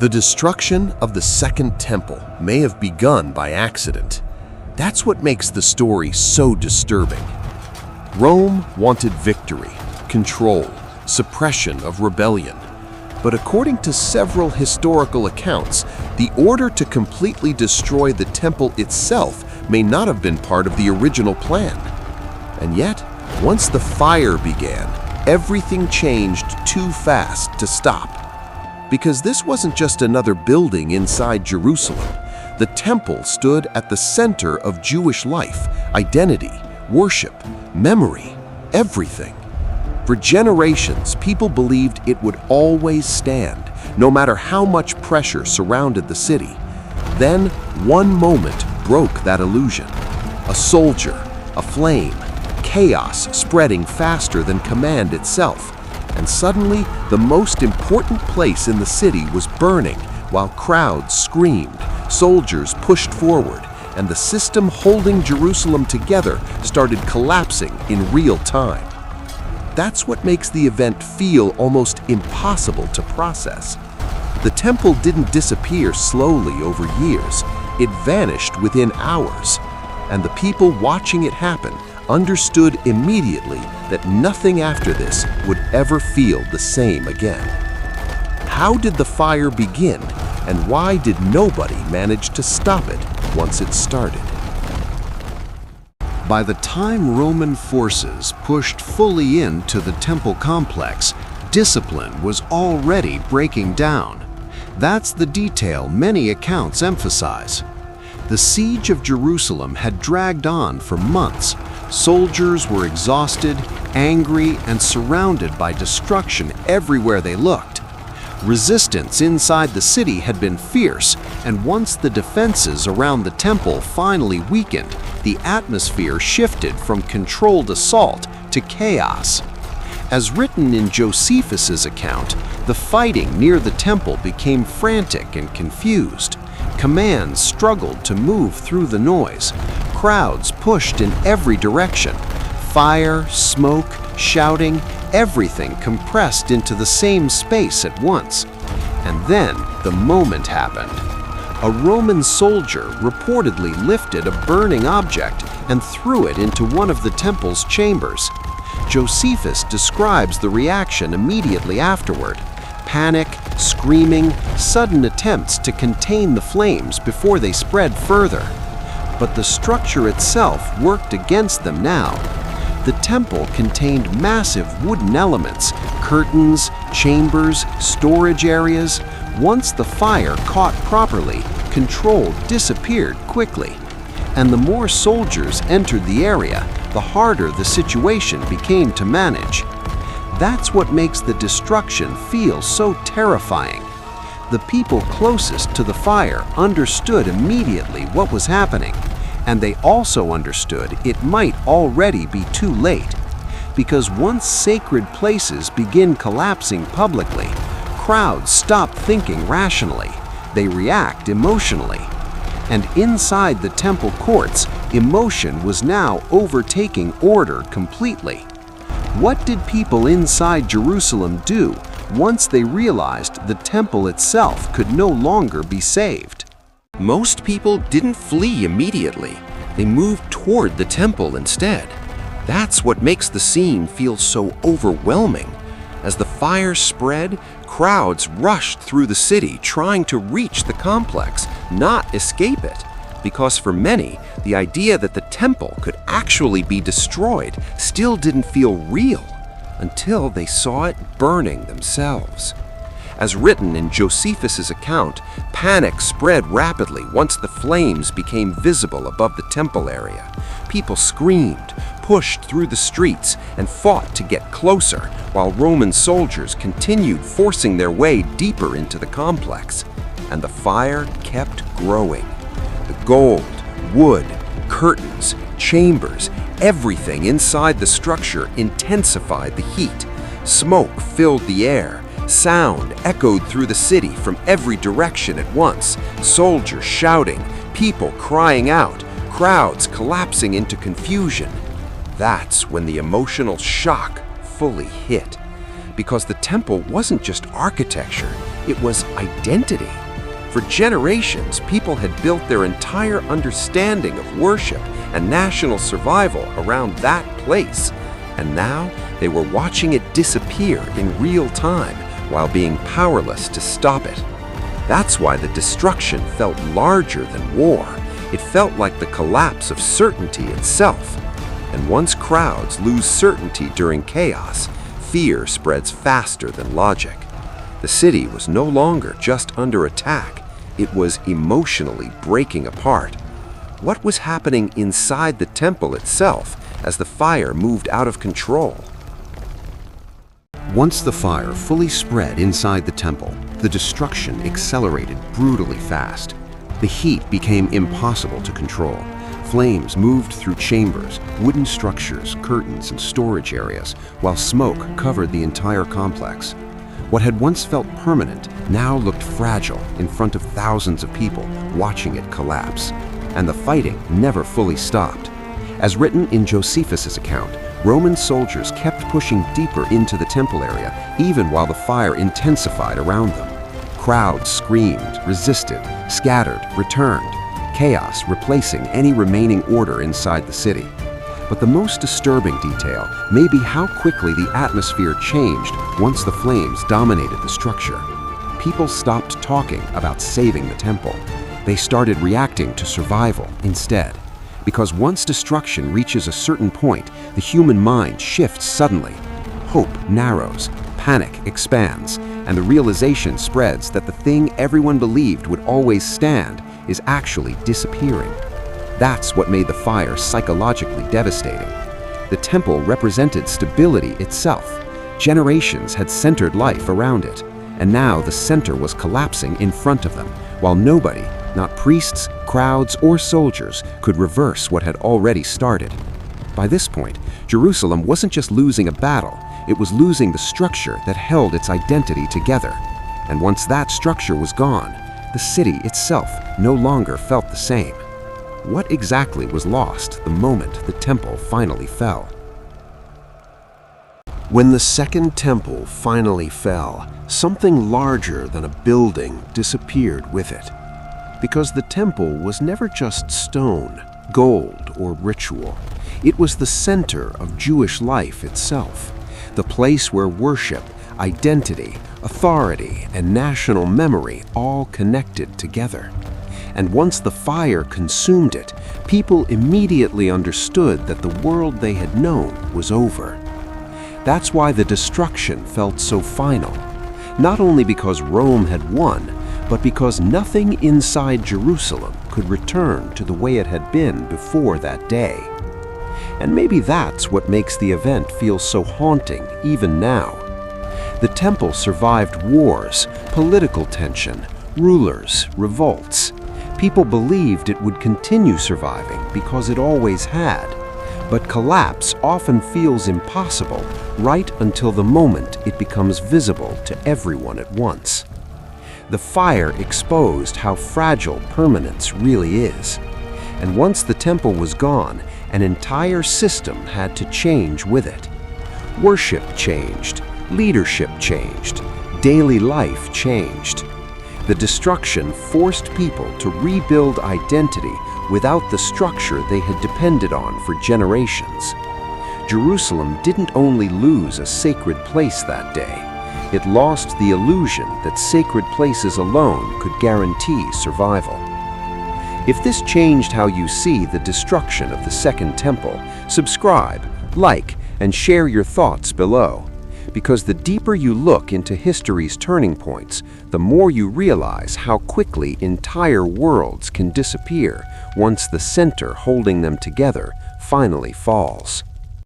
The destruction of the Second Temple may have begun by accident. That's what makes the story so disturbing. Rome wanted victory, control, suppression of rebellion. But according to several historical accounts, the order to completely destroy the temple itself may not have been part of the original plan. And yet, once the fire began, everything changed too fast to stop. Because this wasn't just another building inside Jerusalem. The temple stood at the center of Jewish life, identity, worship, memory, everything. For generations, people believed it would always stand, no matter how much pressure surrounded the city. Then, one moment broke that illusion. A soldier, a flame, chaos spreading faster than command itself. And suddenly, the most important place in the city was burning, while crowds screamed, soldiers pushed forward, and the system holding Jerusalem together started collapsing in real time. That's what makes the event feel almost impossible to process. The temple didn't disappear slowly over years. It vanished within hours, and the people watching it happen understood immediately that nothing after this would ever feel the same again. How did the fire begin, and why did nobody manage to stop it once it started? By the time Roman forces pushed fully into the temple complex, discipline was already breaking down. That's the detail many accounts emphasize. The siege of Jerusalem had dragged on for months. Soldiers were exhausted, angry, and surrounded by destruction everywhere they looked. Resistance inside the city had been fierce, and once the defenses around the temple finally weakened, the atmosphere shifted from controlled assault to chaos. As written in Josephus's account, the fighting near the temple became frantic and confused. Commands struggled to move through the noise. Crowds pushed in every direction. Fire, smoke, shouting, everything compressed into the same space at once. And then the moment happened. A Roman soldier reportedly lifted a burning object and threw it into one of the temple's chambers. Josephus describes the reaction immediately afterward. Panic, screaming, sudden attempts to contain the flames before they spread further. But the structure itself worked against them now. The temple contained massive wooden elements, curtains, chambers, storage areas. Once the fire caught properly, control disappeared quickly. And the more soldiers entered the area, the harder the situation became to manage. That's what makes the destruction feel so terrifying. The people closest to the fire understood immediately what was happening, and they also understood it might already be too late. Because once sacred places begin collapsing publicly, crowds stop thinking rationally. They react emotionally. And inside the temple courts, emotion was now overtaking order completely. What did people inside Jerusalem do once they realized the temple itself could no longer be saved? Most people didn't flee immediately. They moved toward the temple instead. That's what makes the scene feel so overwhelming. As the fire spread, crowds rushed through the city trying to reach the complex, not escape it. Because for many, the idea that the temple could actually be destroyed still didn't feel real until they saw it burning themselves. As written in Josephus's account, panic spread rapidly once the flames became visible above the temple area. People screamed, pushed through the streets, and fought to get closer, while Roman soldiers continued forcing their way deeper into the complex. And the fire kept growing. The gold, wood, curtains, chambers, everything inside the structure intensified the heat. Smoke filled the air. Sound echoed through the city from every direction at once. Soldiers shouting, people crying out, crowds collapsing into confusion. That's when the emotional shock fully hit. Because the temple wasn't just architecture, It was identity. For generations, people had built their entire understanding of worship and national survival around that place, and now they were watching it disappear in real time while being powerless to stop it. That's why the destruction felt larger than war. It felt like the collapse of certainty itself. And once crowds lose certainty during chaos, fear spreads faster than logic. The city was no longer just under attack, it was emotionally breaking apart. What was happening inside the temple itself as the fire moved out of control? Once the fire fully spread inside the temple, the destruction accelerated brutally fast. The heat became impossible to control. Flames moved through chambers, wooden structures, curtains, and storage areas, while smoke covered the entire complex. What had once felt permanent now looked fragile in front of thousands of people watching it collapse. And the fighting never fully stopped. As written in Josephus' account, Roman soldiers kept pushing deeper into the temple area even while the fire intensified around them. Crowds screamed, resisted, scattered, returned, chaos replacing any remaining order inside the city. But the most disturbing detail may be how quickly the atmosphere changed once the flames dominated the structure. People stopped talking about saving the temple. They started reacting to survival instead. Because once destruction reaches a certain point, the human mind shifts suddenly. Hope narrows, panic expands, and the realization spreads that the thing everyone believed would always stand is actually disappearing. That's what made the fire psychologically devastating. The temple represented stability itself. Generations had centered life around it, and now the center was collapsing in front of them, while nobody, not priests, crowds, or soldiers, could reverse what had already started. By this point, Jerusalem wasn't just losing a battle, it was losing the structure that held its identity together. And once that structure was gone, the city itself no longer felt the same. What exactly was lost the moment the temple finally fell? When the Second Temple finally fell, something larger than a building disappeared with it. Because the temple was never just stone, gold, or ritual. It was the center of Jewish life itself, the place where worship, identity, authority, and national memory all connected together. And once the fire consumed it, people immediately understood that the world they had known was over. That's why the destruction felt so final, not only because Rome had won, but because nothing inside Jerusalem could return to the way it had been before that day. And maybe that's what makes the event feel so haunting even now. The temple survived wars, political tension, rulers, revolts. People believed it would continue surviving because it always had. But collapse often feels impossible right until the moment it becomes visible to everyone at once. The fire exposed how fragile permanence really is. And once the temple was gone, an entire system had to change with it. Worship changed, leadership changed, daily life changed. The destruction forced people to rebuild identity without the structure they had depended on for generations. Jerusalem didn't only lose a sacred place that day, it lost the illusion that sacred places alone could guarantee survival. If this changed how you see the destruction of the Second Temple, subscribe, like, and share your thoughts below. Because the deeper you look into history's turning points, the more you realize how quickly entire worlds can disappear once the center holding them together finally falls.